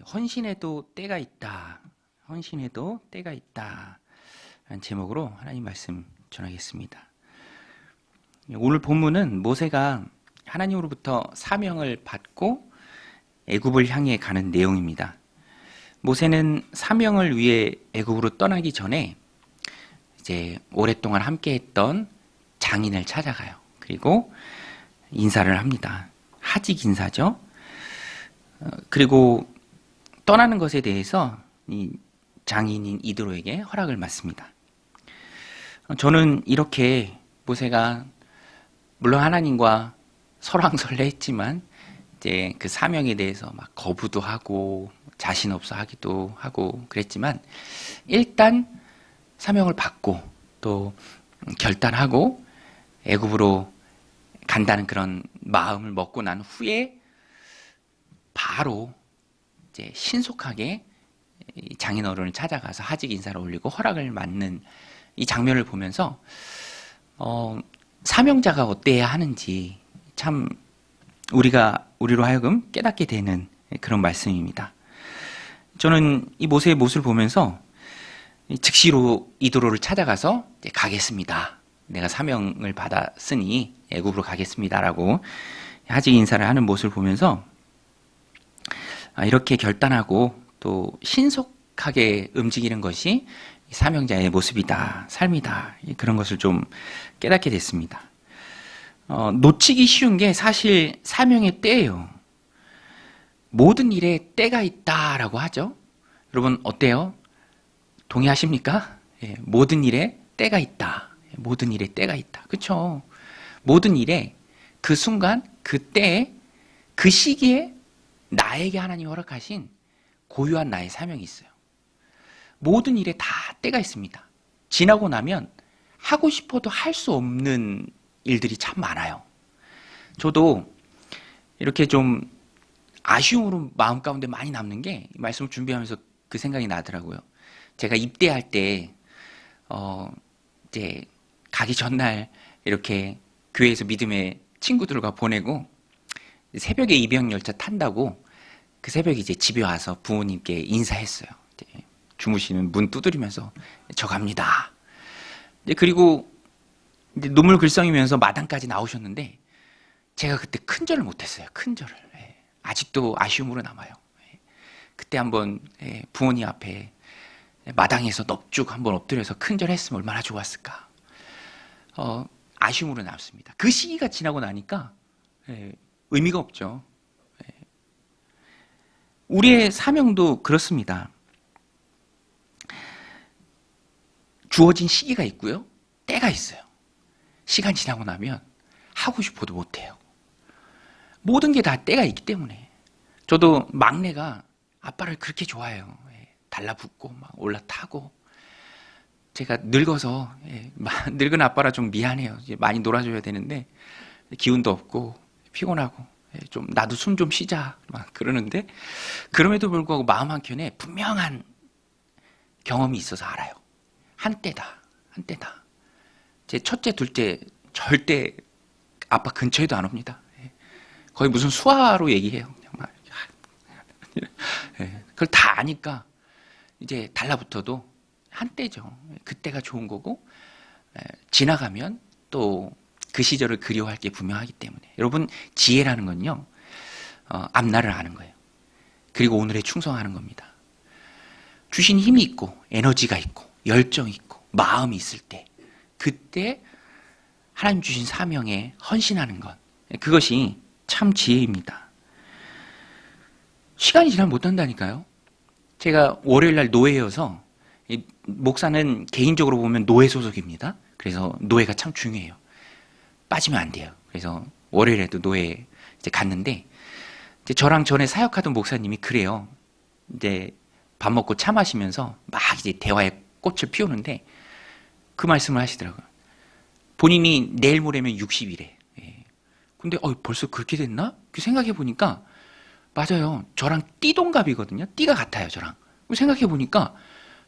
헌신에도 때가 있다. 헌신에도 때가 있다. 라는 제목으로 하나님 말씀 전하겠습니다. 오늘 본문은 모세가 하나님으로부터 사명을 받고 애굽을 향해 가는 내용입니다. 모세는 사명을 위해 애굽으로 떠나기 전에 이제 오랫동안 함께했던 장인을 찾아가요. 그리고 인사를 합니다. 하직 인사죠. 그리고 떠나는 것에 대해서 이 장인인 이드로에게 허락을 받습니다. 저는 이렇게 모세가 물론 하나님과 설왕설래했지만 이제 그 사명에 대해서 막 거부도 하고 자신 없어 하기도 하고 그랬지만 일단 사명을 받고 또 결단하고 애굽으로 간다는 그런 마음을 먹고 난 후에 바로 이제 신속하게 장인 어른을 찾아가서 하직 인사를 올리고 허락을 받는 이 장면을 보면서 사명자가 어때야 하는지 참 우리로 하여금 깨닫게 되는 그런 말씀입니다. 저는 이 모세의 모습을 보면서 즉시로 이도로를 찾아가서 이제 가겠습니다. 내가 사명을 받았으니 애굽으로 가겠습니다라고 하직 인사를 하는 모습을 보면서 이렇게 결단하고 또 신속하게 움직이는 것이 사명자의 모습이다, 삶이다, 그런 것을 좀 깨닫게 됐습니다. 놓치기 쉬운 게 사실 사명의 때예요. 모든 일에 때가 있다라고 하죠. 여러분 어때요? 동의하십니까? 예, 모든 일에 때가 있다. 모든 일에 때가 있다. 그렇죠? 모든 일에 그 순간, 그 때에, 그 시기에 나에게 하나님이 허락하신 고유한 나의 사명이 있어요. 모든 일에 다 때가 있습니다. 지나고 나면 하고 싶어도 할 수 없는 일들이 참 많아요. 저도 이렇게 좀 아쉬움으로 마음 가운데 많이 남는 게 말씀을 준비하면서 그 생각이 나더라고요. 제가 입대할 때 이제 가기 전날 이렇게 교회에서 믿음의 친구들과 보내고 새벽에 입영열차 탄다고 그 새벽에 이제 집에 와서 부모님께 인사했어요. 이제 주무시는 문 두드리면서 저 갑니다. 그리고 이제 눈물 글썽이면서 마당까지 나오셨는데 제가 그때 큰절을 못했어요. 큰절을. 아직도 아쉬움으로 남아요. 그때 한번 부모님 앞에 마당에서 넙죽 한번 엎드려서 큰절했으면 얼마나 좋았을까. 아쉬움으로 남습니다. 그 시기가 지나고 나니까 의미가 없죠. 우리의 사명도 그렇습니다. 주어진 시기가 있고요. 때가 있어요. 시간 지나고 나면 하고 싶어도 못해요. 모든 게 다 때가 있기 때문에. 저도 막내가 아빠를 그렇게 좋아해요. 달라붙고 막 올라타고. 제가 늙어서 늙은 아빠라 좀 미안해요. 이제 많이 놀아줘야 되는데 기운도 없고 피곤하고 좀 나도 숨 좀 쉬자 막 그러는데 그럼에도 불구하고 마음 한켠에 분명한 경험이 있어서 알아요. 한때다. 제 첫째, 둘째 절대 아빠 근처에도 안 옵니다. 거의 무슨 수화로 얘기해요. 그걸 다 아니까 이제 달라붙어도 한때죠. 그때가 좋은 거고 지나가면 또 그 시절을 그리워할 게 분명하기 때문에. 여러분 지혜라는 건요. 앞날을 아는 거예요. 그리고 오늘에 충성하는 겁니다. 주신 힘이 있고 에너지가 있고 열정이 있고 마음이 있을 때 그때 하나님 주신 사명에 헌신하는 것. 그것이 참 지혜입니다. 시간이 지나면 못한다니까요. 제가 월요일날 노예여서 목사는 개인적으로 보면 노예 소속입니다. 그래서 노예가 참 중요해요. 빠지면 안 돼요. 그래서 월요일에도 노예 이제 갔는데 이제 저랑 전에 사역하던 목사님이 그래요. 이제 밥 먹고 차 마시면서 막 이제 대화의 꽃을 피우는데 그 말씀을 하시더라고요. 본인이 내일 모레면 60이래. 근데 벌써 그렇게 됐나? 생각해 보니까 맞아요. 저랑 띠동갑이거든요. 띠가 같아요. 저랑. 생각해 보니까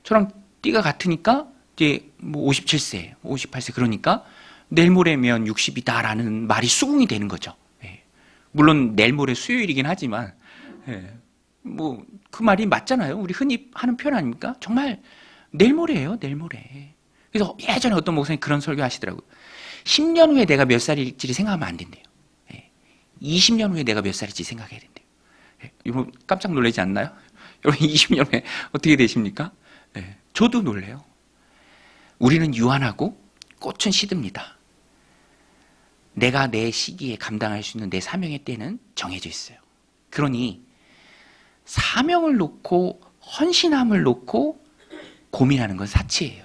저랑 띠가 같으니까 이제 뭐 57세, 58세 그러니까 내일 모레면 60이다라는 말이 수긍이 되는 거죠. 물론 내일 모레 수요일이긴 하지만 뭐 그 말이 맞잖아요. 우리 흔히 하는 표현 아닙니까? 정말 내일 모레예요. 내일 모레. 그래서 예전에 어떤 목사님 그런 설교 하시더라고요. 10년 후에 내가 몇 살일지 생각하면 안 된대요. 20년 후에 내가 몇 살일지 생각해야 된대요. 여러분 깜짝 놀라지 않나요? 여러분 20년 후에 어떻게 되십니까? 저도 놀래요. 우리는 유한하고 꽃은 시듭니다. 내가 내 시기에 감당할 수 있는 내 사명의 때는 정해져 있어요. 그러니 사명을 놓고 헌신함을 놓고 고민하는 건 사치예요.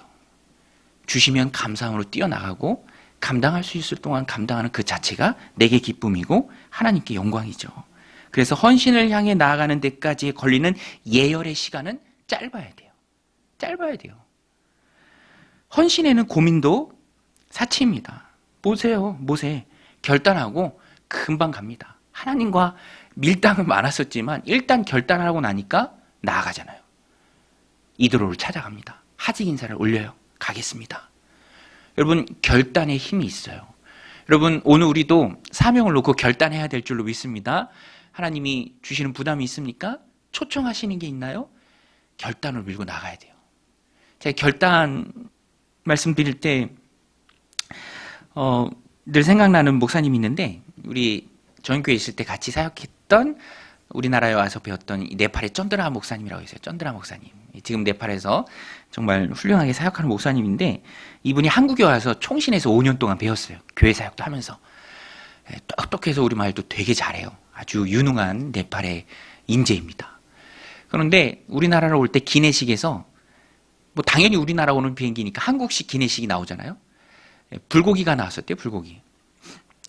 주시면 감사함으로 뛰어나가고 감당할 수 있을 동안 감당하는 그 자체가 내게 기쁨이고 하나님께 영광이죠. 그래서 헌신을 향해 나아가는 데까지 걸리는 예열의 시간은 짧아야 돼요. 짧아야 돼요. 헌신에는 고민도 사치입니다. 보세요. 모세 결단하고 금방 갑니다. 하나님과 밀당은 많았었지만 일단 결단하고 나니까 나아가잖아요. 이드로를 찾아갑니다. 하직 인사를 올려요. 가겠습니다. 여러분 결단에 힘이 있어요. 여러분 오늘 우리도 사명을 놓고 결단해야 될 줄로 믿습니다. 하나님이 주시는 부담이 있습니까? 초청하시는 게 있나요? 결단을 밀고 나가야 돼요. 제가 결단 말씀드릴 때 늘 생각나는 목사님이 있는데 우리 저희 교회에 있을 때 같이 사역했던 우리나라에 와서 배웠던 네팔의 쩐드라 목사님이라고 있어요. 쩐드라 목사님. 지금 네팔에서 정말 훌륭하게 사역하는 목사님인데 이분이 한국에 와서 총신에서 5년 동안 배웠어요. 교회 사역도 하면서. 똑똑해서 우리말도 되게 잘해요. 아주 유능한 네팔의 인재입니다. 그런데 우리나라로 올 때 기내식에서 뭐 당연히 우리나라 오는 비행기니까 한국식 기내식이 나오잖아요. 불고기가 나왔었대요. 불고기.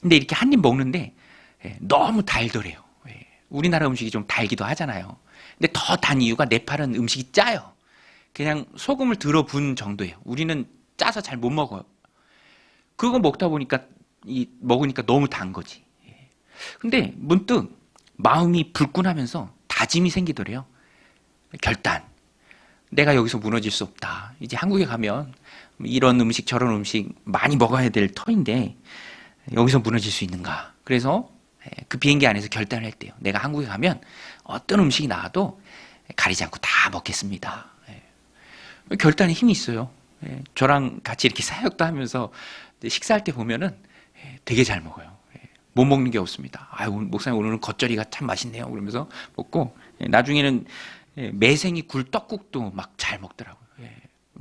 근데 이렇게 한 입 먹는데 너무 달더래요. 우리나라 음식이 좀 달기도 하잖아요. 근데 더 단 이유가 네팔은 음식이 짜요. 그냥 소금을 들어 분 정도예요. 우리는 짜서 잘 못 먹어요. 그거 먹다 보니까 먹으니까 너무 단 거지. 근데 문득 마음이 불끈하면서 다짐이 생기더래요. 결단. 내가 여기서 무너질 수 없다. 이제 한국에 가면 이런 음식 저런 음식 많이 먹어야 될 터인데 여기서 무너질 수 있는가. 그래서 그 비행기 안에서 결단을 했대요. 내가 한국에 가면 어떤 음식이 나와도 가리지 않고 다 먹겠습니다. 결단에 힘이 있어요. 저랑 같이 이렇게 사역도 하면서 식사할 때 보면은 되게 잘 먹어요. 못 먹는 게 없습니다. 아유, 목사님 오늘은 겉절이가 참 맛있네요. 그러면서 먹고 나중에는 매생이 굴 떡국도 막 잘 먹더라고요.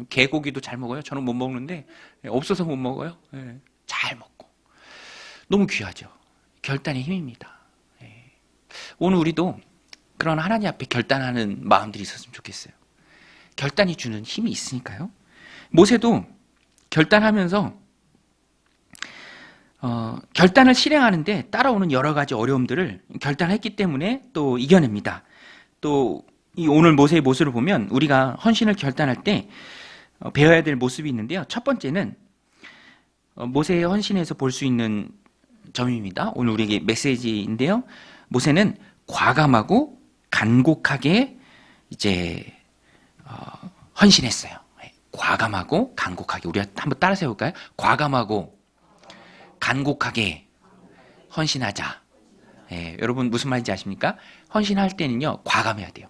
개고기도 잘 먹어요. 저는 못 먹는데 없어서 못 먹어요. 잘 먹고 너무 귀하죠. 결단의 힘입니다. 오늘 우리도 그런 하나님 앞에 결단하는 마음들이 있었으면 좋겠어요. 결단이 주는 힘이 있으니까요. 모세도 결단하면서 결단을 실행하는데 따라오는 여러 가지 어려움들을 결단했기 때문에 또 이겨냅니다. 또 이 오늘 모세의 모습을 보면 우리가 헌신을 결단할 때 배워야 될 모습이 있는데요. 첫 번째는 모세의 헌신에서 볼 수 있는 점입니다. 오늘 우리에게 메시지인데요. 모세는 과감하고 간곡하게 이제 헌신했어요. 과감하고 간곡하게. 우리가 한번 따라서 해볼까요? 과감하고 간곡하게 헌신하자. 여러분 무슨 말인지 아십니까? 헌신할 때는요 과감해야 돼요.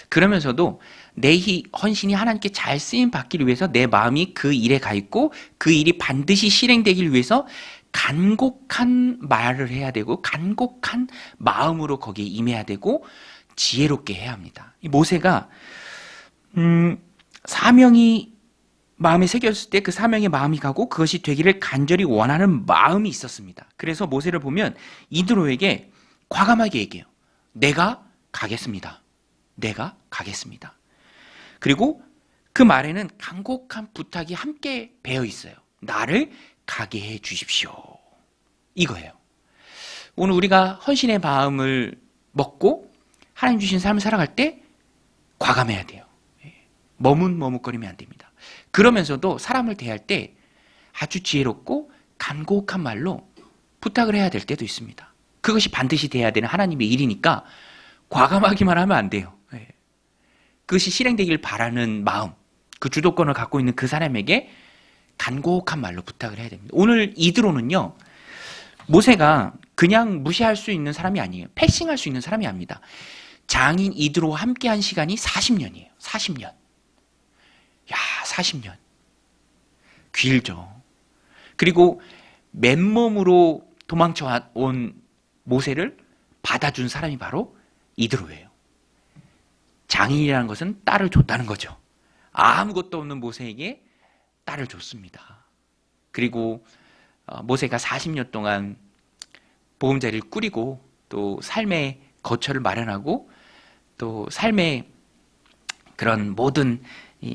그러면서도 내 헌신이 하나님께 잘 쓰임 받기를 위해서 내 마음이 그 일에 가 있고 그 일이 반드시 실행되기를 위해서 간곡한 말을 해야 되고 간곡한 마음으로 거기에 임해야 되고 지혜롭게 해야 합니다. 이 모세가 사명이 마음에 새겼을 때 그 사명에 마음이 가고 그것이 되기를 간절히 원하는 마음이 있었습니다. 그래서 모세를 보면 이드로에게 과감하게 얘기해요. 내가 가겠습니다. 내가 가겠습니다. 그리고 그 말에는 간곡한 부탁이 함께 배어 있어요. 나를 가게 해 주십시오. 이거예요. 오늘 우리가 헌신의 마음을 먹고 하나님 주신 삶을 살아갈 때 과감해야 돼요. 머뭇머뭇거리면 안 됩니다. 그러면서도 사람을 대할 때 아주 지혜롭고 간곡한 말로 부탁을 해야 될 때도 있습니다. 그것이 반드시 돼야 되는 하나님의 일이니까 과감하기만 하면 안 돼요. 그것이 실행되길 바라는 마음, 그 주도권을 갖고 있는 그 사람에게 간곡한 말로 부탁을 해야 됩니다. 오늘 이드로는요, 모세가 그냥 무시할 수 있는 사람이 아니에요. 패싱할 수 있는 사람이 아닙니다. 장인 이드로와 함께한 시간이 40년이에요. 40년. 야, 40년. 길죠. 그리고 맨몸으로 도망쳐 온 모세를 받아준 사람이 바로 이드로예요. 장인이라는 것은 딸을 줬다는 거죠. 아무것도 없는 모세에게 딸을 줬습니다. 그리고 모세가 40년 동안 보금자리를 꾸리고 또 삶의 거처를 마련하고 또 삶의 그런 모든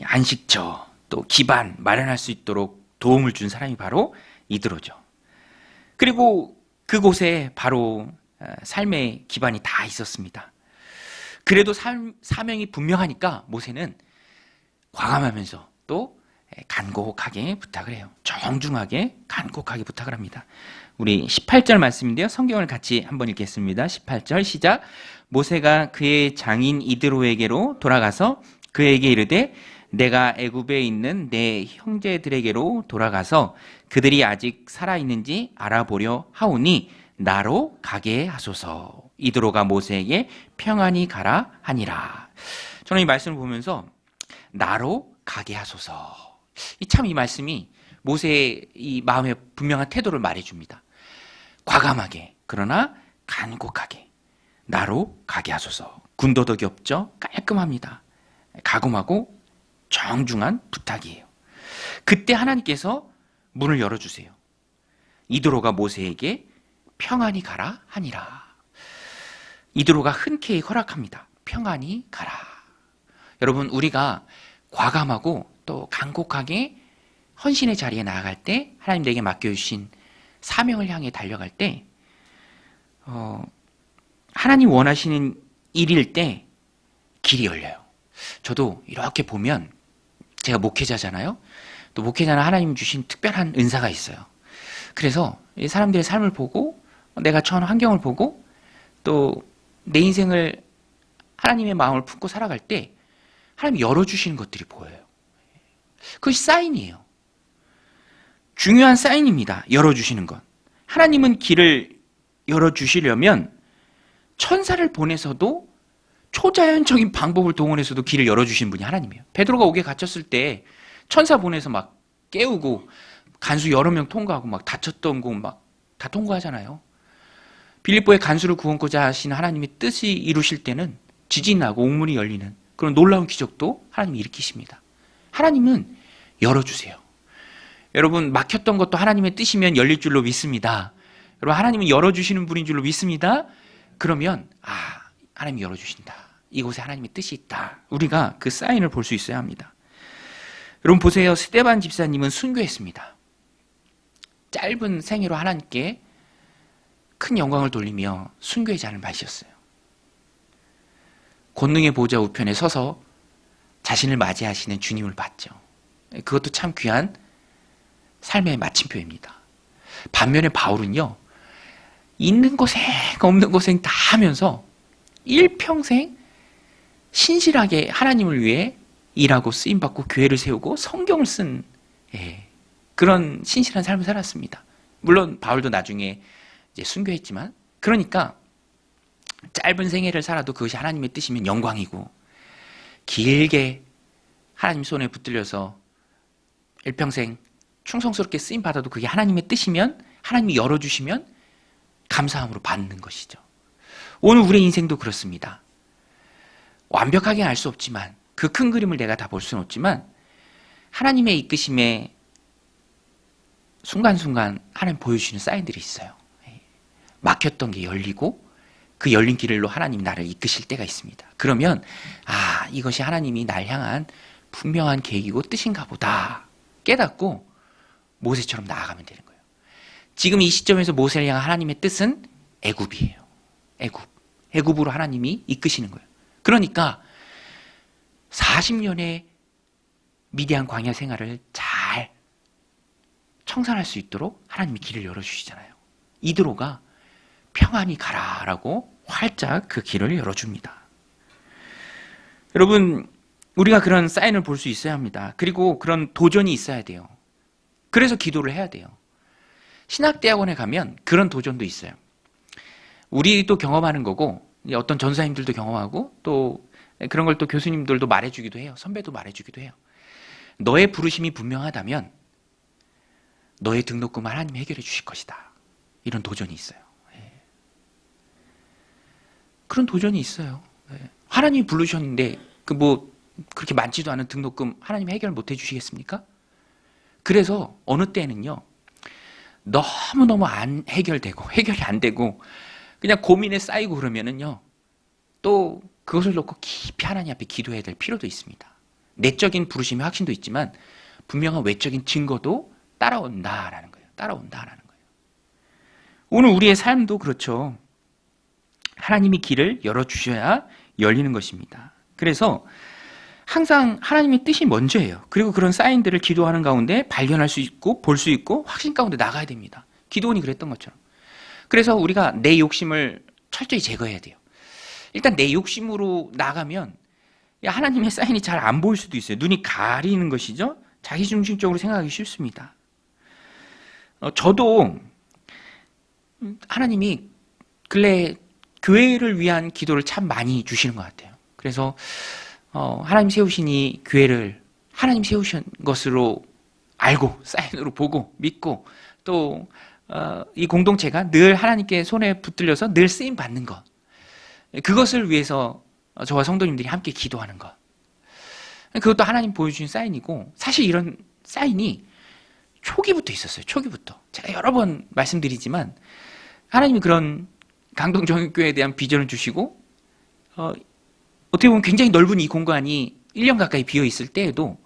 안식처 또 기반 마련할 수 있도록 도움을 준 사람이 바로 이드로죠. 그리고 그곳에 바로 삶의 기반이 다 있었습니다. 그래도 사명이 분명하니까 모세는 과감하면서 또 간곡하게 부탁을 해요. 정중하게 간곡하게 부탁을 합니다. 우리 18절 말씀인데요. 성경을 같이 한번 읽겠습니다. 18절 시작. 모세가 그의 장인 이드로에게로 돌아가서 그에게 이르되 내가 애굽에 있는 내 형제들에게로 돌아가서 그들이 아직 살아있는지 알아보려 하오니 나로 가게 하소서. 이드로가 모세에게 평안히 가라 하니라. 저는 이 말씀을 보면서 나로 가게 하소서. 참 이 말씀이 모세의 이 마음의 분명한 태도를 말해줍니다. 과감하게 그러나 간곡하게 나로 가게 하소서. 군더더기 없죠. 깔끔합니다. 가kum하고 정중한 부탁이에요. 그때 하나님께서 문을 열어주세요. 이드로가 모세에게 평안히 가라 하니라. 이드로가 흔쾌히 허락합니다. 평안히 가라. 여러분, 우리가 과감하고 또 간곡하게 헌신의 자리에 나아갈 때, 하나님 내게 맡겨주신 사명을 향해 달려갈 때, 하나님 원하시는 일일 때 길이 열려요. 저도 이렇게 보면 제가 목회자잖아요. 또 목회자는 하나님 주신 특별한 은사가 있어요. 그래서 이 사람들의 삶을 보고 내가 처한 환경을 보고 또 내 인생을 하나님의 마음을 품고 살아갈 때 하나님이 열어주시는 것들이 보여요. 그것이 사인이에요. 중요한 사인입니다. 열어주시는 것. 하나님은 길을 열어주시려면 천사를 보내서도 초자연적인 방법을 동원해서도 길을 열어주신 분이 하나님이에요. 베드로가 옥에 갇혔을 때 천사 보내서 막 깨우고 간수 여러 명 통과하고 막 다쳤던 곳 막 다 통과하잖아요. 빌립보의 간수를 구원코자 하신 하나님의 뜻이 이루실 때는 지진이 나고 옥문이 열리는 그런 놀라운 기적도 하나님이 일으키십니다. 하나님은 열어주세요. 여러분, 막혔던 것도 하나님의 뜻이면 열릴 줄로 믿습니다. 여러분, 하나님은 열어주시는 분인 줄로 믿습니다. 그러면 하나님이 열어주신다. 이곳에 하나님의 뜻이 있다. 우리가 그 사인을 볼 수 있어야 합니다. 여러분 보세요. 스데반 집사님은 순교했습니다. 짧은 생애로 하나님께 큰 영광을 돌리며 순교의 잔을 마셨어요. 권능의 보좌 우편에 서서 자신을 맞이하시는 주님을 봤죠. 그것도 참 귀한 삶의 마침표입니다. 반면에 바울은요, 있는 고생 없는 고생 다 하면서 일평생 신실하게 하나님을 위해 일하고 쓰임받고 교회를 세우고 성경을 쓴 그런 신실한 삶을 살았습니다. 물론 바울도 나중에 이제 순교했지만, 그러니까 짧은 생애를 살아도 그것이 하나님의 뜻이면 영광이고, 길게 하나님 손에 붙들려서 일평생 충성스럽게 쓰임받아도 그게 하나님의 뜻이면, 하나님이 열어주시면 감사함으로 받는 것이죠. 오늘 우리의 인생도 그렇습니다. 완벽하게 알 수 없지만, 그 큰 그림을 내가 다 볼 수는 없지만, 하나님의 이끄심에 순간순간 하나님 보여주시는 사인들이 있어요. 막혔던 게 열리고 그 열린 길로 하나님이 나를 이끄실 때가 있습니다. 그러면 이것이 하나님이 날 향한 분명한 계획이고 뜻인가 보다 깨닫고 모세처럼 나아가면 되는 거예요. 지금 이 시점에서 모세를 향한 하나님의 뜻은 애굽이에요. 애굽으로 하나님이 이끄시는 거예요. 그러니까 40년의 미디안 광야 생활을 잘 청산할 수 있도록 하나님이 길을 열어주시잖아요. 이드로가 평안히 가라라고 활짝 그 길을 열어줍니다. 여러분, 우리가 그런 사인을 볼 수 있어야 합니다. 그리고 그런 도전이 있어야 돼요. 그래서 기도를 해야 돼요. 신학대학원에 가면 그런 도전도 있어요. 우리도 경험하는 거고 어떤 전사님들도 경험하고 또 그런 걸 또 교수님들도 말해주기도 해요. 선배도 말해주기도 해요. 너의 부르심이 분명하다면 너의 등록금 하나님이 해결해 주실 것이다. 이런 도전이 있어요. 그런 도전이 있어요. 하나님이 부르셨는데 그렇게 많지도 않은 등록금 하나님이 해결 못 해주시겠습니까? 그래서 어느 때는요, 너무너무 안 해결되고 해결이 안 되고 그냥 고민에 쌓이고 그러면은요, 또 그것을 놓고 깊이 하나님 앞에 기도해야 될 필요도 있습니다. 내적인 부르심의 확신도 있지만 분명한 외적인 증거도 따라온다라는 거예요. 따라온다라는 거예요. 오늘 우리의 삶도 그렇죠. 하나님이 길을 열어주셔야 열리는 것입니다. 그래서 항상 하나님의 뜻이 먼저예요. 그리고 그런 사인들을 기도하는 가운데 발견할 수 있고 볼 수 있고 확신 가운데 나가야 됩니다. 기도원이 그랬던 것처럼. 그래서 우리가 내 욕심을 철저히 제거해야 돼요. 일단 내 욕심으로 나가면 하나님의 사인이 잘 안 보일 수도 있어요. 눈이 가리는 것이죠. 자기중심적으로 생각하기 쉽습니다. 저도 하나님이 근래 교회를 위한 기도를 참 많이 주시는 것 같아요. 그래서 하나님 세우시니 교회를 하나님 세우신 것으로 알고 사인으로 보고 믿고 또 이 공동체가 늘 하나님께 손에 붙들려서 늘 쓰임 받는 것, 그것을 위해서 저와 성도님들이 함께 기도하는 것, 그것도 하나님 보여주신 사인이고, 사실 이런 사인이 초기부터 있었어요. 초기부터. 제가 여러 번 말씀드리지만 하나님이 그런 강동정육교회에 대한 비전을 주시고 어떻게 보면 굉장히 넓은 이 공간이 1년 가까이 비어 있을 때에도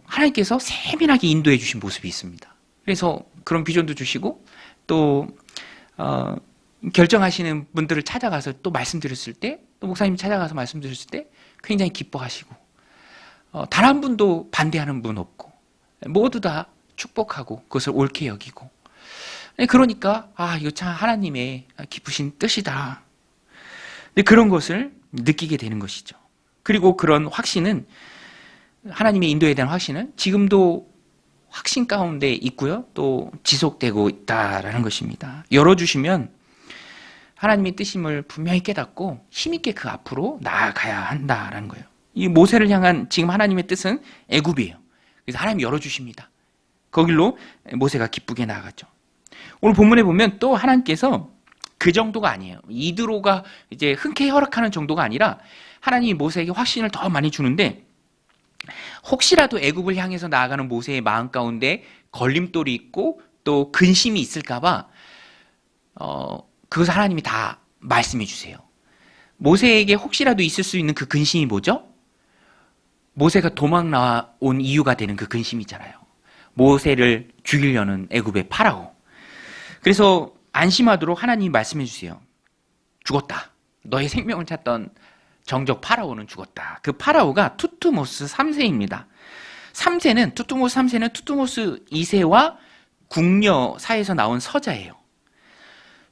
하나님께서 세밀하게 인도해 주신 모습이 있습니다. 그래서 그런 비전도 주시고 또 결정하시는 분들을 찾아가서 또 말씀드렸을 때, 또 목사님 찾아가서 말씀드렸을 때 굉장히 기뻐하시고 단 한 분도 반대하는 분 없고 모두 다 축복하고 그것을 옳게 여기고, 그러니까 이거 참 하나님의 기쁘신 뜻이다. 그런 것을 느끼게 되는 것이죠. 그리고 그런 확신은, 하나님의 인도에 대한 확신은 지금도 확신 가운데 있고요, 또 지속되고 있다라는 것입니다. 열어주시면 하나님의 뜻임을 분명히 깨닫고 힘있게 그 앞으로 나아가야 한다라는 거예요. 이 모세를 향한 지금 하나님의 뜻은 애굽이에요. 그래서 하나님이 열어주십니다. 거길로 모세가 기쁘게 나아갔죠. 오늘 본문에 보면 또 하나님께서 그 정도가 아니에요. 이드로가 이제 흔쾌히 허락하는 정도가 아니라 하나님이 모세에게 확신을 더 많이 주는데, 혹시라도 애굽을 향해서 나아가는 모세의 마음 가운데 걸림돌이 있고 또 근심이 있을까봐 그것을 하나님이 다 말씀해 주세요. 모세에게 혹시라도 있을 수 있는 그 근심이 뭐죠? 모세가 도망 나온 이유가 되는 그 근심이잖아요. 모세를 죽이려는 애굽의 파라오. 그래서 안심하도록 하나님이 말씀해 주세요. 죽었다. 너의 생명을 찾던 정적 파라오는 죽었다. 그 파라오가 투투모스 3세입니다. 3세는 투투모스 3세는 투투모스 2세와 궁녀 사이에서 나온 서자예요.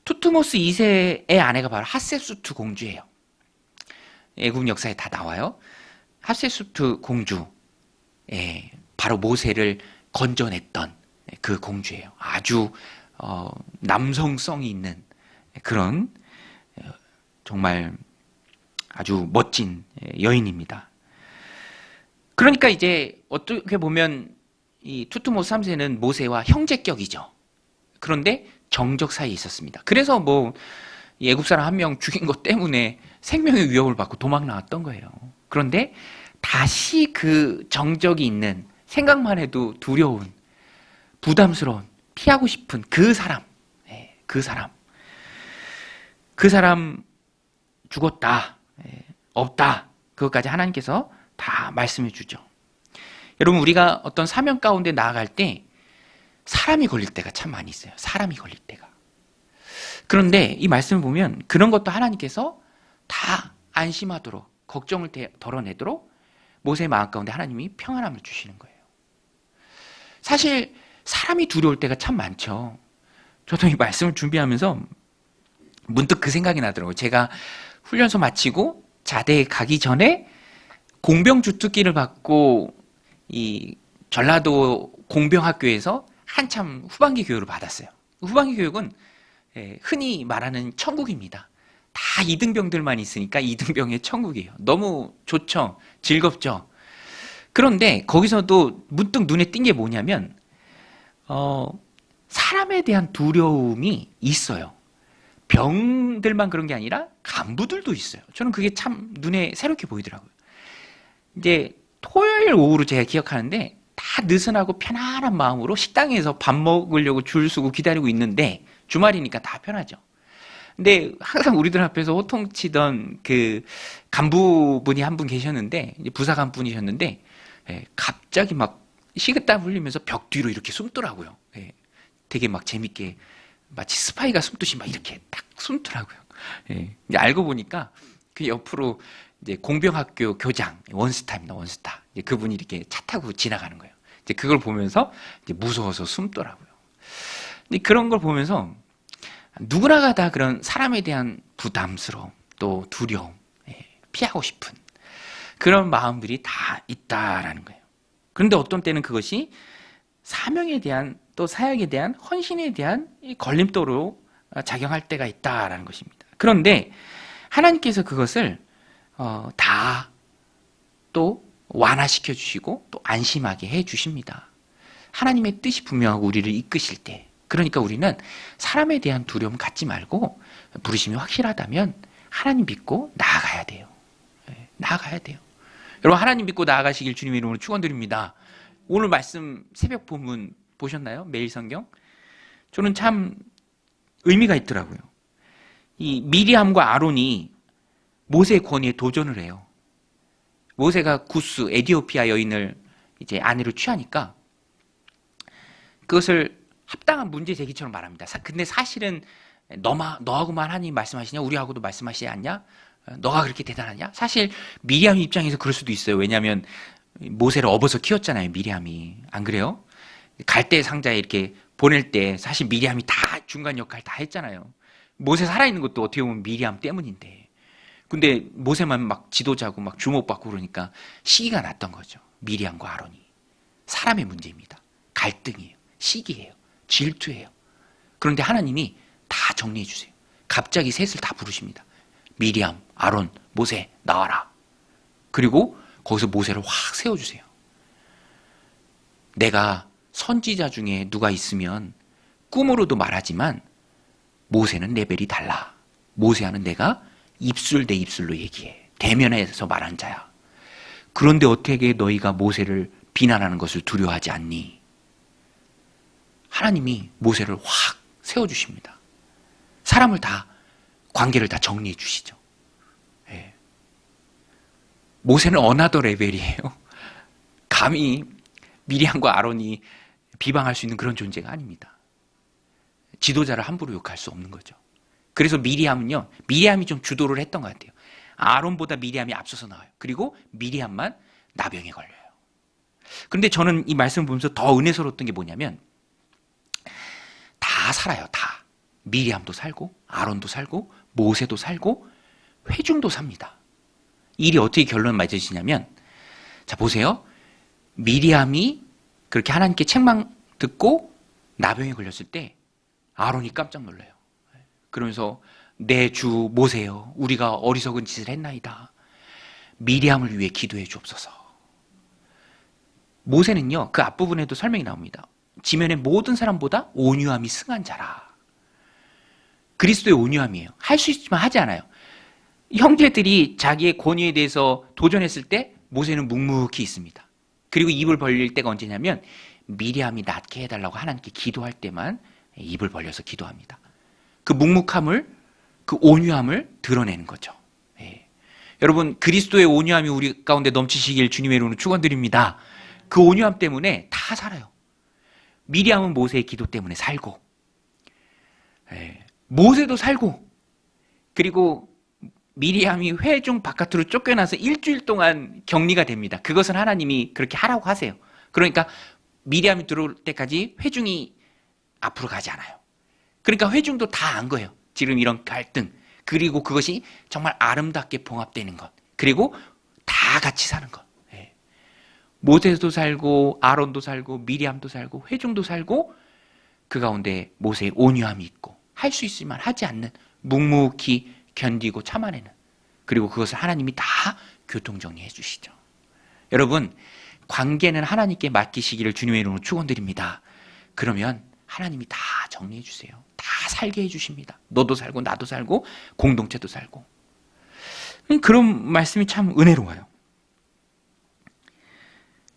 투투모스 2세의 아내가 바로 핫세수트 공주예요. 애국 역사에 다 나와요. 핫세수트 공주, 바로 모세를 건져냈던 그 공주예요. 아주 남성성이 있는 그런 정말 아주 멋진 여인입니다. 그러니까 이제 어떻게 보면 이 투투모스 3세는 모세와 형제격이죠. 그런데 정적 사이에 있었습니다. 그래서 이 애굽 사람 한 명 죽인 것 때문에 생명의 위협을 받고 도망 나왔던 거예요. 그런데 다시 그 정적이 있는, 생각만 해도 두려운, 부담스러운, 피하고 싶은 그 사람, 그 사람 죽었다, 없다, 그것까지 하나님께서 다 말씀해 주죠. 여러분, 우리가 어떤 사명 가운데 나아갈 때 사람이 걸릴 때가 참 많이 있어요. 사람이 걸릴 때가. 그런데 이 말씀을 보면 그런 것도 하나님께서 다 안심하도록, 걱정을 덜어내도록 모세의 마음 가운데 하나님이 평안함을 주시는 거예요. 사실 사람이 두려울 때가 참 많죠. 저도 이 말씀을 준비하면서 문득 그 생각이 나더라고요. 제가 훈련소 마치고 자대에 가기 전에 공병 주특기를 받고 이 전라도 공병학교에서 한참 후반기 교육을 받았어요. 후반기 교육은 흔히 말하는 천국입니다. 다 이등병들만 있으니까 이등병의 천국이에요. 너무 좋죠. 즐겁죠. 그런데 거기서도 문득 눈에 띈 게 뭐냐면 사람에 대한 두려움이 있어요. 병들만 그런 게 아니라 간부들도 있어요. 저는 그게 참 눈에 새롭게 보이더라고요. 이제 토요일 오후로 제가 기억하는데 다 느슨하고 편안한 마음으로 식당에서 밥 먹으려고 줄 서고 기다리고 있는데 주말이니까 다 편하죠. 근데 항상 우리들 앞에서 호통치던 그 간부분이 한 분 계셨는데 부사 간부분이셨는데 갑자기 막 식은땀 흘리면서 벽 뒤로 이렇게 숨더라고요. 되게 막 재밌게 마치 스파이가 숨듯이 막 이렇게 딱 숨더라고요. 이제 알고 보니까 그 옆으로 이제 공병학교 교장 원스타입니다. 원스타. 이제 그분이 이렇게 차 타고 지나가는 거예요. 이제 그걸 보면서 이제 무서워서 숨더라고요. 근데 그런 걸 보면서 누구나가 다 그런 사람에 대한 부담스러움, 또 두려움, 피하고 싶은 그런 마음들이 다 있다라는 거예요. 그런데 어떤 때는 그것이 사명에 대한 또 사역에 대한 헌신에 대한 걸림돌로 작용할 때가 있다라는 것입니다. 그런데 하나님께서 그것을 다 또 완화시켜 주시고 또 안심하게 해 주십니다. 하나님의 뜻이 분명하고 우리를 이끄실 때, 그러니까 우리는 사람에 대한 두려움 갖지 말고 부르심이 확실하다면 하나님 믿고 나아가야 돼요. 나아가야 돼요. 여러분, 하나님 믿고 나아가시길 주님의 이름으로 축원드립니다. 오늘 말씀 새벽 본문 보셨나요? 매일 성경? 저는 참 의미가 있더라고요. 이 미리암과 아론이 모세의 권위에 도전을 해요. 모세가 구스 에디오피아 여인을 이제 아내로 취하니까 그것을 합당한 문제 제기처럼 말합니다. 근데 사실은 너하고만 하나님 말씀하시냐? 우리하고도 말씀하시지 않냐? 너가 그렇게 대단하냐? 사실 미리암 입장에서 그럴 수도 있어요. 왜냐하면 모세를 업어서 키웠잖아요. 미리암이. 안 그래요? 갈대 상자에 이렇게 보낼 때 사실 미리암이 다 중간 역할 다 했잖아요. 모세 살아있는 것도 어떻게 보면 미리암 때문인데. 근데 모세만 막 지도자고 막 주목받고 그러니까 시기가 났던 거죠. 미리암과 아론이. 사람의 문제입니다. 갈등이에요. 시기예요. 질투예요. 그런데 하나님이 다 정리해 주세요. 갑자기 셋을 다 부르십니다. 미리암, 아론, 모세 나와라. 그리고 거기서 모세를 확 세워주세요. 내가 선지자 중에 누가 있으면 꿈으로도 말하지만 모세는 레벨이 달라. 모세와는 내가 입술 대 입술로 얘기해. 대면에서 말한 자야. 그런데 어떻게 너희가 모세를 비난하는 것을 두려워하지 않니? 하나님이 모세를 확 세워주십니다. 사람을 다, 관계를 다 정리해 주시죠. 예. 모세는 어나더 레벨이에요. 감히 미리암과 아론이 비방할 수 있는 그런 존재가 아닙니다. 지도자를 함부로 욕할 수 없는 거죠. 그래서 미리암은요, 미리암이 좀 주도를 했던 것 같아요. 아론보다 미리암이 앞서서 나와요. 그리고 미리암만 나병에 걸려요. 그런데 저는 이 말씀을 보면서 더 은혜스러웠던 게 뭐냐면 다 살아요. 다. 미리암도 살고 아론도 살고 모세도 살고 회중도 삽니다. 일이 어떻게 결론 맺어지냐면, 자 보세요. 미리암이 그렇게 하나님께 책망 듣고 나병에 걸렸을 때 아론이 깜짝 놀라요. 그러면서 내 주 모세여, 우리가 어리석은 짓을 했나이다. 미리암을 위해 기도해 주옵소서. 모세는요, 그 앞부분에도 설명이 나옵니다. 지면의 모든 사람보다 온유함이 승한 자라. 그리스도의 온유함이에요. 할 수 있지만 하지 않아요. 형제들이 자기의 권위에 대해서 도전했을 때 모세는 묵묵히 있습니다. 그리고 입을 벌릴 때가 언제냐면 미리암이 낫게 해달라고 하나님께 기도할 때만 입을 벌려서 기도합니다. 그 묵묵함을, 그 온유함을 드러내는 거죠. 예. 여러분, 그리스도의 온유함이 우리 가운데 넘치시길 주님의 이름으로 축원드립니다. 그 온유함 때문에 다 살아요. 미리암은 모세의 기도 때문에 살고, 예. 모세도 살고, 그리고 미리암이 회중 바깥으로 쫓겨나서 일주일 동안 격리가 됩니다. 그것은 하나님이 그렇게 하라고 하세요. 그러니까 미리암이 들어올 때까지 회중이 앞으로 가지 않아요. 그러니까 회중도 다 안 거예요. 지금 이런 갈등. 그리고 그것이 정말 아름답게 봉합되는 것. 그리고 다 같이 사는 것. 예. 모세도 살고 아론도 살고 미리암도 살고 회중도 살고 그 가운데 모세의 온유함이 있고 할 수 있지만 하지 않는 묵묵히 견디고 참아내는, 그리고 그것을 하나님이 다 교통정리해 주시죠. 여러분, 관계는 하나님께 맡기시기를 주님의 이름으로 축원드립니다. 그러면 하나님이 다 정리해 주세요. 다 살게 해 주십니다. 너도 살고 나도 살고 공동체도 살고. 그런 말씀이 참 은혜로워요.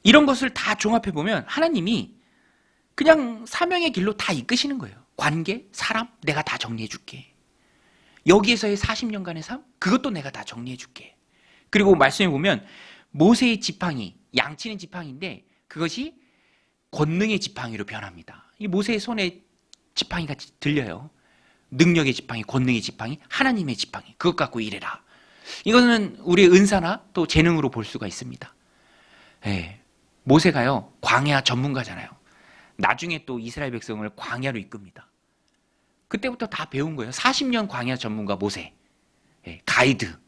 이런 것을 다 종합해 보면 하나님이 그냥 사명의 길로 다 이끄시는 거예요. 관계, 사람, 내가 다 정리해 줄게. 여기에서의 40년간의 삶, 그것도 내가 다 정리해 줄게. 그리고 말씀해 보면 모세의 지팡이, 양치는 지팡이인데 그것이 권능의 지팡이로 변합니다. 이 모세의 손에 지팡이가 들려요. 능력의 지팡이, 권능의 지팡이, 하나님의 지팡이, 그것 갖고 일해라. 이거는 우리의 은사나 또 재능으로 볼 수가 있습니다. 예, 모세가요 광야 전문가잖아요. 나중에 또 이스라엘 백성을 광야로 이끕니다. 그때부터 다 배운 거예요. 40년 광야 전문가 모세. 예, 가이드.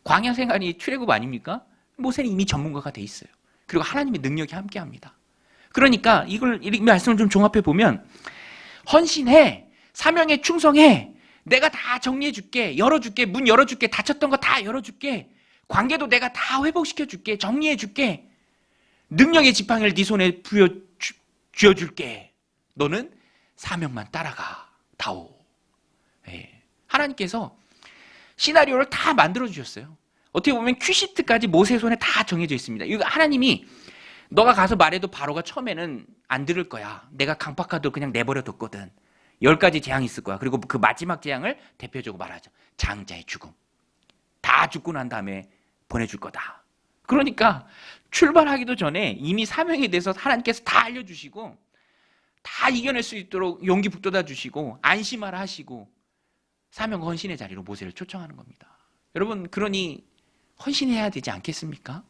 광야 생활이 출애굽 아닙니까? 모세는 이미 전문가가 돼 있어요. 그리고 하나님의 능력이 함께합니다. 그러니까 이 말씀을 좀 종합해 보면 헌신해, 사명에 충성해, 내가 다 정리해 줄게, 열어줄게, 문 열어줄게, 닫혔던 거 다 열어줄게, 관계도 내가 다 회복시켜 줄게, 정리해 줄게, 능력의 지팡이를 네 손에 쥐어줄게. 너는 사명만 따라가 다오. 예. 하나님께서 시나리오를 다 만들어 주셨어요. 어떻게 보면 큐시트까지 모세 손에 다 정해져 있습니다. 이거 하나님이 너가 가서 말해도 바로가 처음에는 안 들을 거야. 내가 강박하도 그냥 내버려 뒀거든. 10가지 재앙이 있을 거야. 그리고 그 마지막 재앙을 대표적으로 말하죠. 장자의 죽음. 다 죽고 난 다음에 보내줄 거다. 그러니까 출발하기도 전에 이미 사명에 대해서 하나님께서 다 알려주시고 다 이겨낼 수 있도록 용기 북돋아 주시고 안심하라 하시고 사명 헌신의 자리로 모세를 초청하는 겁니다. 여러분, 그러니 헌신해야 되지 않겠습니까?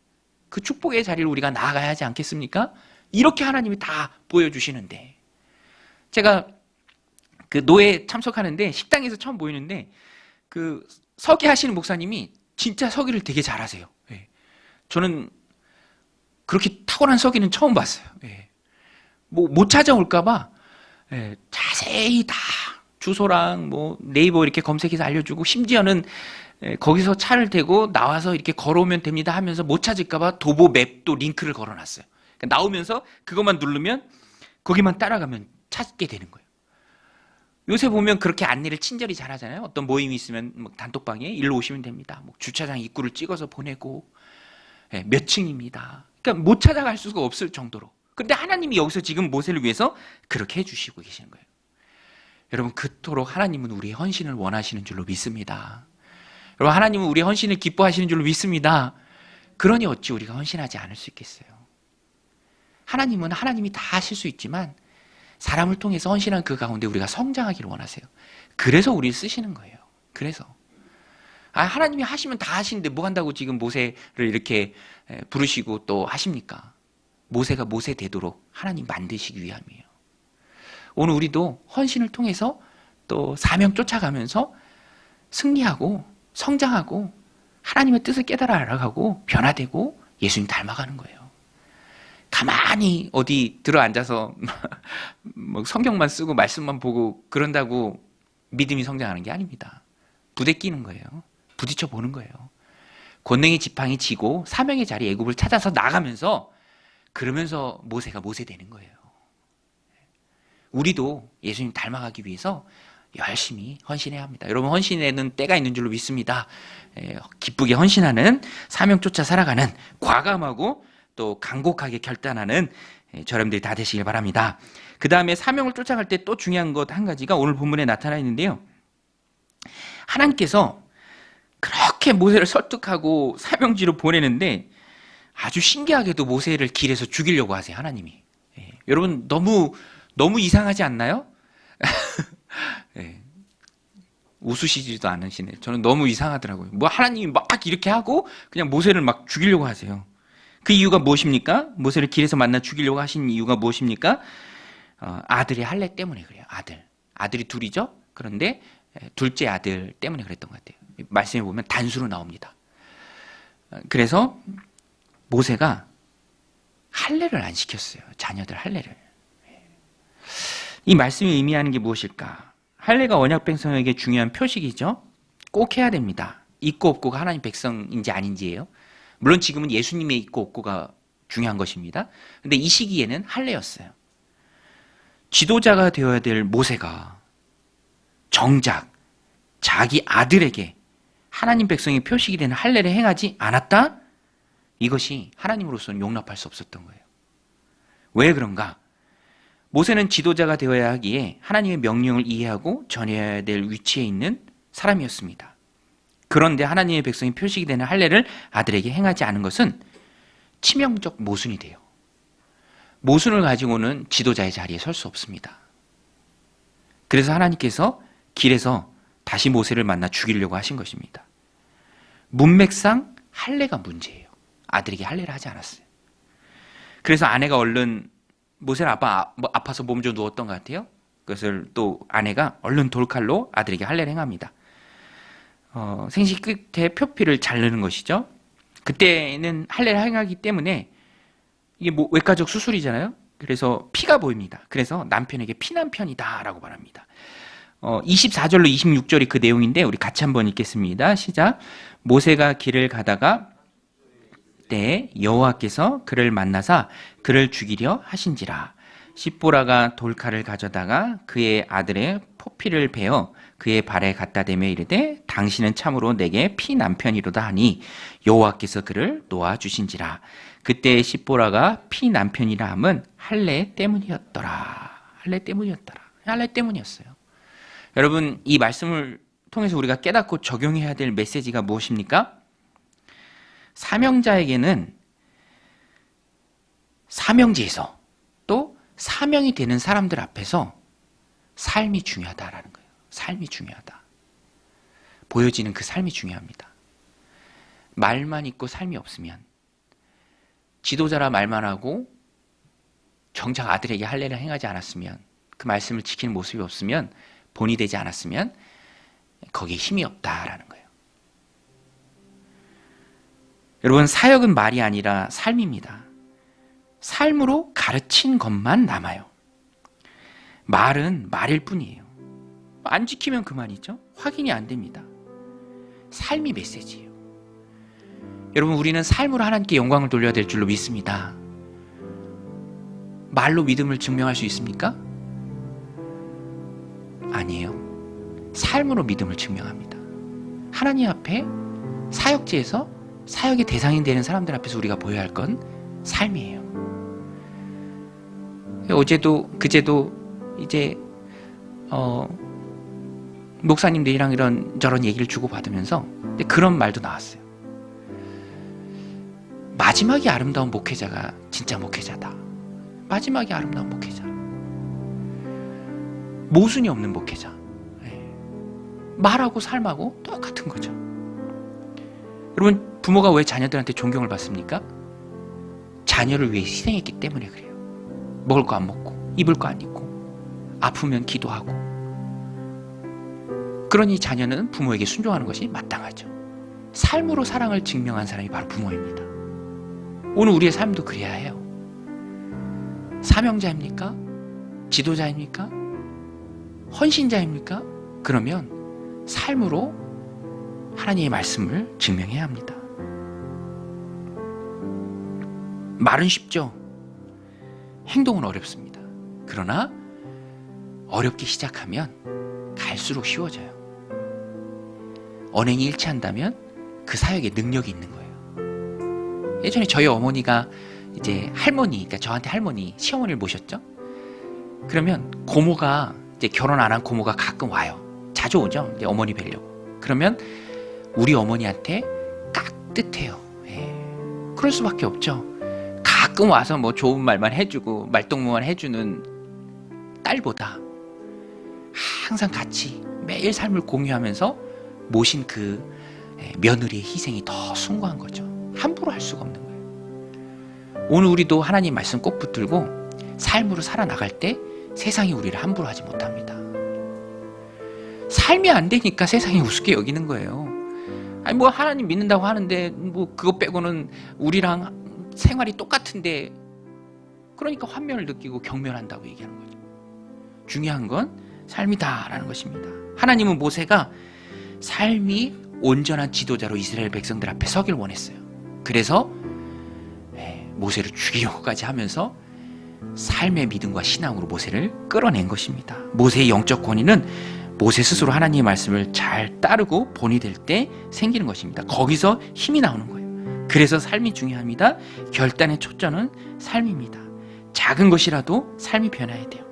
그 축복의 자리를 우리가 나아가야 하지 않겠습니까? 이렇게 하나님이 다 보여주시는데, 제가 그 노예 참석하는데 식당에서 처음 보이는데 그 서기 하시는 목사님이 진짜 서기를 되게 잘하세요. 예. 저는 그렇게 탁월한 서기는 처음 봤어요. 예. 뭐 못 찾아올까봐 예, 자세히 다 주소랑 뭐 네이버 이렇게 검색해서 알려주고, 심지어는 거기서 차를 대고 나와서 이렇게 걸어오면 됩니다 하면서 못 찾을까봐 도보 맵도 링크를 걸어놨어요. 그러니까 나오면서 그것만 누르면 거기만 따라가면 찾게 되는 거예요. 요새 보면 그렇게 안내를 친절히 잘하잖아요. 어떤 모임이 있으면 뭐 단톡방에 일로 오시면 됩니다. 뭐 주차장 입구를 찍어서 보내고 몇 층입니다. 그러니까 못 찾아갈 수가 없을 정도로. 그런데 하나님이 여기서 지금 모세를 위해서 그렇게 해주시고 계시는 거예요. 여러분, 그토록 하나님은 우리의 헌신을 원하시는 줄로 믿습니다. 여러분, 하나님은 우리의 헌신을 기뻐하시는 줄로 믿습니다. 그러니 어찌 우리가 헌신하지 않을 수 있겠어요? 하나님은 하나님이 다 하실 수 있지만 사람을 통해서 헌신한 그 가운데 우리가 성장하기를 원하세요. 그래서 우리를 쓰시는 거예요. 그래서 하나님이 하시면 다 하시는데 뭐 한다고 지금 모세를 이렇게 부르시고 또 하십니까? 모세가 모세 되도록 하나님 만드시기 위함이에요. 오늘 우리도 헌신을 통해서 또 사명 쫓아가면서 승리하고 성장하고 하나님의 뜻을 깨달아 알아가고 변화되고 예수님 닮아가는 거예요. 가만히 어디 들어 앉아서 뭐 성경만 쓰고 말씀만 보고 그런다고 믿음이 성장하는 게 아닙니다. 부대 끼는 거예요. 부딪혀 보는 거예요. 권능의 지팡이 지고 사명의 자리 애굽을 찾아서 나가면서, 그러면서 모세가 모세 되는 거예요. 우리도 예수님 닮아가기 위해서 열심히 헌신해야 합니다. 여러분, 헌신에는 때가 있는 줄로 믿습니다. 기쁘게 헌신하는, 사명 쫓아 살아가는, 과감하고 또 간곡하게 결단하는 저람들이 다 되시길 바랍니다. 그 다음에 사명을 쫓아갈 때 또 중요한 것 한 가지가 오늘 본문에 나타나 있는데요. 하나님께서 그렇게 모세를 설득하고 사명지로 보내는데 아주 신기하게도 모세를 길에서 죽이려고 하세요, 하나님이. 여러분, 너무 이상하지 않나요? 웃으시지도 않으시네. 저는 너무 이상하더라고요. 뭐 하나님이 막 이렇게 하고 그냥 모세를 막 죽이려고 하세요. 그 이유가 무엇입니까? 모세를 길에서 만나 죽이려고 하신 이유가 무엇입니까? 아들의 할례 때문에 그래요. 아들이 둘이죠. 그런데 둘째 아들 때문에 그랬던 것 같아요. 말씀해 보면 단수로 나옵니다. 그래서 모세가 할례를 안 시켰어요. 자녀들 할례를. 이 말씀이 의미하는 게 무엇일까? 할례가 언약 백성에게 중요한 표식이죠. 꼭 해야 됩니다. 있고 없고가 하나님 백성인지 아닌지예요. 물론 지금은 예수님의 있고 없고가 중요한 것입니다. 근데 이 시기에는 할례였어요. 지도자가 되어야 될 모세가 정작 자기 아들에게 하나님 백성의 표식이 되는 할례를 행하지 않았다? 이것이 하나님으로서는 용납할 수 없었던 거예요. 왜 그런가? 모세는 지도자가 되어야 하기에 하나님의 명령을 이해하고 전해야 될 위치에 있는 사람이었습니다. 그런데 하나님의 백성의 표식이 되는 할례를 아들에게 행하지 않은 것은 치명적 모순이 돼요. 모순을 가지고는 지도자의 자리에 설 수 없습니다. 그래서 하나님께서 길에서 다시 모세를 만나 죽이려고 하신 것입니다. 문맥상 할례가 문제예요. 아들에게 할례를 하지 않았어요. 그래서 아내가 얼른 모세는 아파서 몸져 누웠던 것 같아요. 그것을 또 아내가 얼른 돌칼로 아들에게 할례를 행합니다. 생식 끝에 표피를 자르는 것이죠. 그때는 할례를 행하기 때문에 이게 외과적 수술이잖아요. 그래서 피가 보입니다. 그래서 남편에게 피난편이다라고 말합니다. 24절로 26절이 그 내용인데 우리 같이 한번 읽겠습니다. 시작. 모세가 길을 가다가 때 여호와께서 그를 만나사 그를 죽이려 하신지라. 십보라가 돌칼을 가져다가 그의 아들의 포피를 베어 그의 발에 갖다 대며 이르되 당신은 참으로 내게 피남편이로다 하니 여호와께서 그를 놓아주신지라. 그때 십보라가 피남편이라 함은 할례 때문이었더라. 할례 때문이었더라. 할례 때문이었어요. 여러분, 이 말씀을 통해서 우리가 깨닫고 적용해야 될 메시지가 무엇입니까? 사명자에게는 사명지에서 또 사명이 되는 사람들 앞에서 삶이 중요하다라는 거예요. 삶이 중요하다. 보여지는 그 삶이 중요합니다. 말만 있고 삶이 없으면, 지도자라 말만 하고 정작 아들에게 할례를 행하지 않았으면, 그 말씀을 지키는 모습이 없으면, 본이 되지 않았으면 거기에 힘이 없다라는 거예요. 여러분, 사역은 말이 아니라 삶입니다. 삶으로 가르친 것만 남아요. 말은 말일 뿐이에요. 안 지키면 그만이죠. 확인이 안 됩니다. 삶이 메시지예요. 여러분, 우리는 삶으로 하나님께 영광을 돌려야 될 줄로 믿습니다. 말로 믿음을 증명할 수 있습니까? 아니에요. 삶으로 믿음을 증명합니다. 하나님 앞에 사역지에서 사역의 대상이 되는 사람들 앞에서 우리가 보여야 할 건 삶이에요. 어제도 그제도 이제 목사님들이랑 이런저런 얘기를 주고받으면서 그런 말도 나왔어요. 마지막이 아름다운 목회자가 진짜 목회자다. 마지막이 아름다운 목회자. 모순이 없는 목회자. 말하고 삶하고 똑같은 거죠. 여러분, 부모가 왜 자녀들한테 존경을 받습니까? 자녀를 위해 희생했기 때문에 그래요. 먹을 거 안 먹고, 입을 거 안 입고, 아프면 기도하고. 그러니 자녀는 부모에게 순종하는 것이 마땅하죠. 삶으로 사랑을 증명한 사람이 바로 부모입니다. 오늘 우리의 삶도 그래야 해요. 사명자입니까? 지도자입니까? 헌신자입니까? 그러면 삶으로 하나님의 말씀을 증명해야 합니다. 말은 쉽죠. 행동은 어렵습니다. 그러나 어렵게 시작하면 갈수록 쉬워져요. 언행이 일치한다면 그 사역에 능력이 있는 거예요. 예전에 저희 어머니가 이제 할머니, 그러니까 저한테 할머니, 시어머니를 모셨죠. 그러면 고모가 이제 결혼 안 한 고모가 가끔 와요. 자주 오죠. 이제 어머니 뵈려고. 그러면 우리 어머니한테 깍듯해요. 그럴 수밖에 없죠. 가끔 와서 뭐 좋은 말만 해주고 말동무만 해주는 딸보다 항상 같이 매일 삶을 공유하면서 모신 그 며느리의 희생이 더 숭고한 거죠. 함부로 할 수가 없는 거예요. 오늘 우리도 하나님 말씀 꼭 붙들고 삶으로 살아나갈 때 세상이 우리를 함부로 하지 못합니다. 삶이 안 되니까 세상이 우습게 여기는 거예요. 아니 뭐 하나님 믿는다고 하는데 뭐 그거 빼고는 우리랑 생활이 똑같은데, 그러니까 환멸을 느끼고 경멸한다고 얘기하는 거죠. 중요한 건 삶이다라는 것입니다. 하나님은 모세가 삶이 온전한 지도자로 이스라엘 백성들 앞에 서길 원했어요. 그래서 모세를 죽이려고까지 하면서 삶의 믿음과 신앙으로 모세를 끌어낸 것입니다. 모세의 영적 권위는 모세 스스로 하나님의 말씀을 잘 따르고 본이 될 때 생기는 것입니다. 거기서 힘이 나오는 거예요. 그래서 삶이 중요합니다. 결단의 초점은 삶입니다. 작은 것이라도 삶이 변화해야 돼요.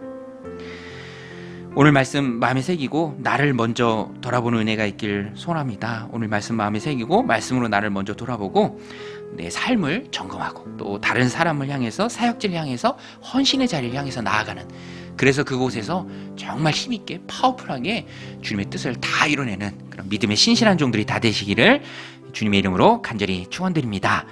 오늘 말씀 마음에 새기고 나를 먼저 돌아보는 은혜가 있길 소원합니다. 오늘 말씀 마음에 새기고 말씀으로 나를 먼저 돌아보고 내 삶을 점검하고 또 다른 사람을 향해서 사역지를 향해서 헌신의 자리를 향해서 나아가는, 그래서 그곳에서 정말 힘있게 파워풀하게 주님의 뜻을 다 이뤄내는 그런 믿음의 신실한 종들이 다 되시기를 주님의 이름으로 간절히 축원드립니다.